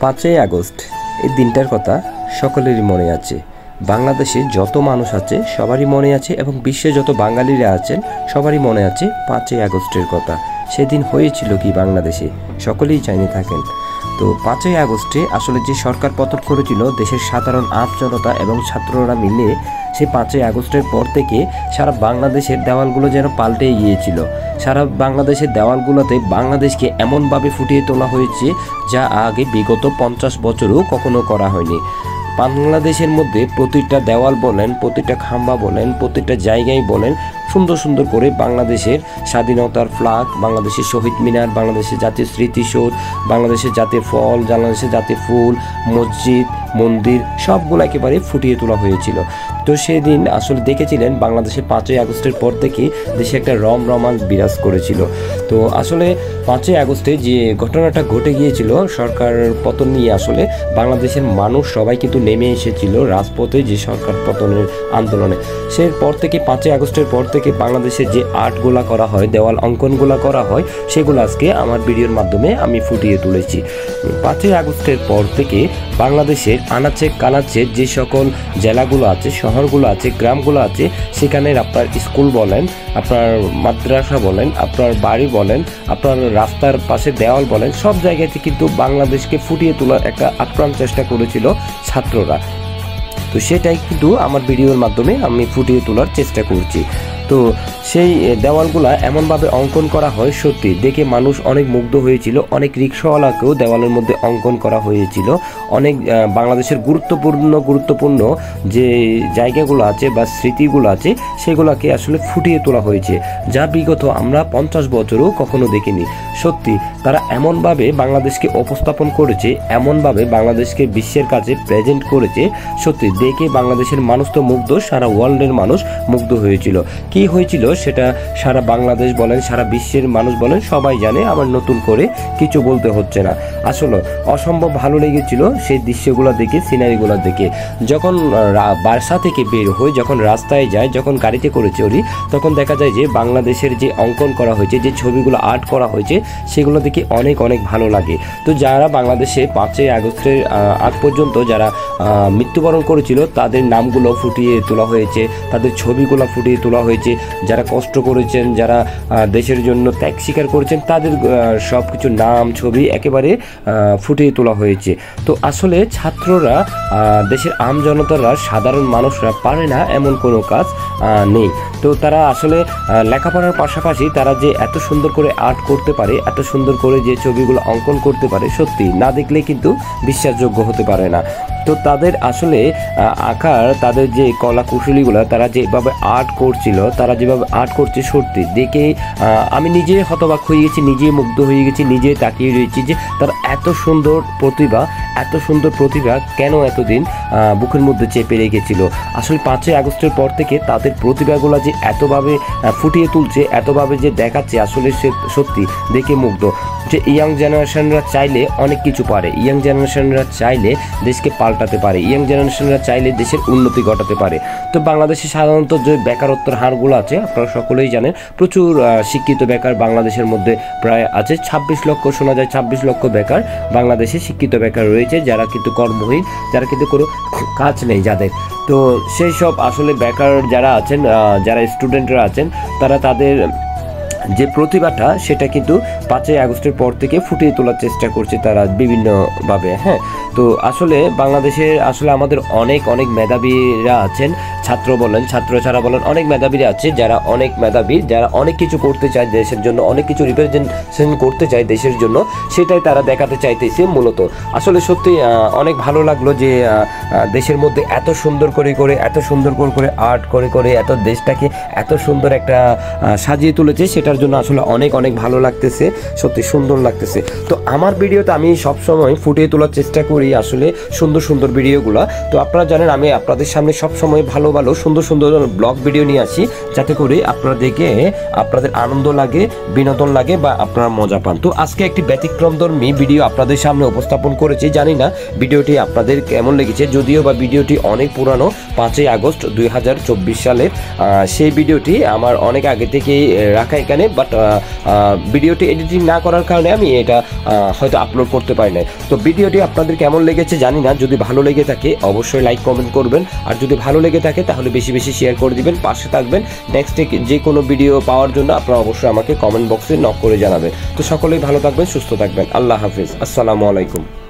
5ই August এই দিনটার কথা সকলেরই মনে আছে। বাংলাদেশে যত মানুষ আছে সবারই মনে আছে এবং বিশ্বে যত বাঙালিরা আছেন সবারই মনে আছে 5ই আগস্টের কথা। সেদিন হয়েছিল কি বাংলাদেশে সকলেই জানিয়ে থাকেন। তো 5ই আগস্টে আসলে যে সরকার পতন করেছিল দেশের সাধারণ আম জনতা এবং ছাত্ররা মিলে, সেই 5ই আগস্টের পর থেকে সারা বাংলাদেশের দেওয়ালগুলো যেন পাল্টে গিয়েছিল। সারা বাংলাদেশের দেওয়ালগুলোতে বাংলাদেশকে এমনভাবে ফুটিয়ে তোলা হয়েছে যা আগে বিগত 50 বছরও কখনো করা হয়নি। বাংলাদেশের মধ্যে প্রতিটা দেওয়াল বলেন, প্রতিটা খাম্বা বলেন, প্রতিটা জায়গায় বলেন, সুন্দর সুন্দর করে বাংলাদেশের স্বাধীনতার ফ্ল্যাগ, বাংলাদেশের শহীদ মিনার, বাংলাদেশের জাতীয় স্মৃতিসৌধ, বাংলাদেশের জাতীয় ফল, বাংলাদেশের জাতীয় ফুল, মসজিদ, মন্দির সবগুলো একেবারে ফুটিয়ে তোলা হয়েছিল। তো সেদিন আসলে দেখেছিলেন বাংলাদেশে 5ই আগস্টের পর থেকে দেশে একটা রমরমাঞ্চ বিরাজ করেছিল। তো আসলে 5ই আগস্টে যে ঘটনাটা ঘটে গিয়েছিল সরকার পতন নিয়ে, আসলে বাংলাদেশের মানুষ সবাই কিন্তু নেমে এসেছিল রাজপথে যে সরকার পতনের আন্দোলনে। সেই পর থেকে 5ই আগস্টের পর থেকে বাংলাদেশে যে আর্টগুলা করা হয়, দেওয়াল অঙ্কনগুলা করা হয়, সেগুলো আজকে আমার ভিডিওর মাধ্যমে আমি ফুটিয়ে তুলেছি। 5ই আগস্টের পর থেকে বাংলাদেশের আনাচে কানাচে যে সকল জেলাগুলো আছে, শহরগুলো আছে, গ্রামগুলো আছে, সেখানে আপনার স্কুল বলেন, আপনার মাদ্রাসা বলেন, আপনার বাড়ি বলেন, আপনার রাস্তার পাশে দেওয়াল বলেন, সব জায়গাতে কিন্তু বাংলাদেশকে ফুটিয়ে তোলার একটা আপ্রাণ চেষ্টা করেছিল ছাত্ররা। তো সেটাই কিন্তু আমার ভিডিওর মাধ্যমে আমি ফুটিয়ে তোলার চেষ্টা করছি। তো সেই দেওয়ালগুলা এমনভাবে অঙ্কন করা হয়, সত্যি দেখে মানুষ অনেক মুগ্ধ হয়েছিল। অনেক রিক্সাওয়ালাকেও দেওয়ালের মধ্যে অঙ্কন করা হয়েছিল। অনেক বাংলাদেশের গুরুত্বপূর্ণ যে জায়গাগুলো আছে বা স্মৃতিগুলো আছে সেগুলোকে আসলে ফুটিয়ে তোলা হয়েছে, যা বিগত আমরা 50 বছরও কখনো দেখিনি। সত্যি তারা এমনভাবে বাংলাদেশকে উপস্থাপন করেছে, এমনভাবে বাংলাদেশকে বিশ্বের কাছে প্রেজেন্ট করেছে, সত্যি দেখে বাংলাদেশের মানুষ তো মুগ্ধ, সারা ওয়ার্ল্ডের মানুষ মুগ্ধ হয়েছিল। কি হয়েছিল সেটা সারা বাংলাদেশ বলেন, সারা বিশ্বের মানুষ বলেন, সবাই জানে। আমার নতুন করে কিছু বলতে হচ্ছে না। আসলে অসম্ভব ভালো লেগেছিল সেই দৃশ্যগুলো দেখে, সিনারিগুলো দেখে। যখন বাসা থেকে বের হই, যখন রাস্তায় যাই, যখন গাড়িতে করে চড়ি, তখন দেখা যায় যে বাংলাদেশের যে অঙ্কন করা হয়েছে, যে ছবিগুলো আর্ট করা হয়েছে, সেগুলো দেখে অনেক অনেক ভালো লাগে। তো যারা বাংলাদেশে 5ই আগস্টের আগ পর্যন্ত যারা মৃত্যুবরণ করেছিল তাদের নামগুলো ফুটিয়ে তোলা হয়েছে, তাদের ছবিগুলো ফুটিয়ে তোলা হয়েছে। যারা কষ্ট করেছেন, যারা দেশের জন্য ত্যাগ স্বীকার করেছেন, তাদের সব কিছু নাম, ছবি একেবারে ফুটিয়ে তোলা হয়েছে। তো আসলে ছাত্ররা, দেশের আম জনতারা, সাধারণ মানুষরা পারে না এমন কোনো কাজ নেই। তো তারা আসলে লেখাপড়ার পাশাপাশি তারা যে এত সুন্দর করে আর্ট করতে পারে, এত সুন্দর করে যে ছবিগুলো অঙ্কন করতে পারে, সত্যি না দেখলে কিন্তু বিশ্বাসযোগ্য হতে পারে না। তো তাদের আসলে আঁকার, তাদের যে কলা কুশলীগুলো, তারা যেভাবে আর্ট করছিল, তারা যেভাবে আর্ট করছে, সত্যি দেখে আমি নিজে হতবাক হয়ে গেছি, নিজে মুগ্ধ হয়ে গেছি, নিজে তাকিয়ে রয়েছি যে তারা এত সুন্দর প্রতিভা কেন এতদিন বুকের মধ্যে চেপে রেখেছিল। আসলে 5ই আগস্টের পর থেকে তাদের প্রতিভাগুলো যে এতভাবে ফুটিয়ে তুলছে, এতভাবে যে দেখাচ্ছে, আসলে সে সত্যি দেখে মুগ্ধ। যে ইয়াং জেনারেশনরা চাইলে অনেক কিছু পারে, ইয়াং জেনারেশনরা চাইলে দেশকে পাল্টাতে পারে, ইয়াং জেনারেশনরা চাইলে দেশের উন্নতি ঘটাতে পারে। তো বাংলাদেশে সাধারণত যে বেকারত্বের হারগুলো আছে আপনারা সকলেই জানেন, প্রচুর শিক্ষিত বেকার বাংলাদেশের মধ্যে প্রায় আছে 26 লক্ষ, শোনা যায় 26 লক্ষ বেকার বাংলাদেশে শিক্ষিত বেকার রয়েছে, যারা কিন্তু কর্মহীন, যারা কিন্তু কোনো কাজ নেই যাদের। তো সেই সব আসলে বেকার যারা আছেন, যারা স্টুডেন্টরা আছেন, তারা তাদের যে প্রতিভাটা সেটা কিন্তু 5ই আগস্টের পর থেকে ফুটিয়ে তোলার চেষ্টা করছে তারা বিভিন্নভাবে। হ্যাঁ, তো আসলে বাংলাদেশে আসলে আমাদের অনেক অনেক মেধাবীরা আছেন, ছাত্র বলেন, ছাত্র ছাড়া বলেন, অনেক মেধাবীরা আছে যারা অনেক মেধাবী, যারা অনেক কিছু করতে চায় দেশের জন্য, অনেক কিছু রিপ্রেজেন্টেশন করতে চায় দেশের জন্য, সেটাই তারা দেখাতে চাইতেছে মূলত। আসলে সত্যি অনেক ভালো লাগলো যে দেশের মধ্যে এত সুন্দর করে এত সুন্দর করে আর্ট করে এত দেশটাকে এত সুন্দর একটা সাজিয়ে তুলেছে, সেটার জন্য আসলে অনেক অনেক ভালো লাগতেছে, সত্যি সুন্দর লাগতেছে। তো আমার ভিডিওতে আমি সবসময় ফুটিয়ে তোলার চেষ্টা করি আসলে সুন্দর ভিডিওগুলো। তো আপনারা জানেন আমি আপনাদের সামনে সবসময় ভালো সুন্দর ব্লগ ভিডিও নিয়ে আসি, যাতে করে আপনাদেরকে আপনাদের আনন্দ লাগে, বিনোদন লাগে বা আপনারা মজা পান। তো আজকে একটি ব্যতিক্রমধর্মী ভিডিও আপনাদের সামনে উপস্থাপন করেছি। জানি না ভিডিওটি আপনাদের কেমন লেগেছে, যদিও বা ভিডিওটি অনেক পুরানো, 5ই আগস্ট 2024 সালের সেই ভিডিওটি আমার অনেক আগে থেকেই রাখা এখানে। জানে, বাট ভিডিওটি এডিটিং না করার কারণে আমি এটা হয়তো আপলোড করতে পারি না। তো ভিডিওটি আপনাদের কেমন লেগেছে জানি না, যদি ভালো লেগে থাকে অবশ্যই লাইক কমেন্ট করবেন, আর যদি ভালো লেগে থাকে তাহলে বেশি বেশি শেয়ার করে দিবেন, পাশে থাকবেন। নেক্সট যে কোনো ভিডিও পাওয়ার জন্য আপনারা অবশ্যই আমাকে কমেন্ট বক্সে নক করে জানাবেন। তো সকলেই ভালো থাকবেন, সুস্থ থাকবেন। আল্লাহ হাফিজ, আসসালামু আলাইকুম।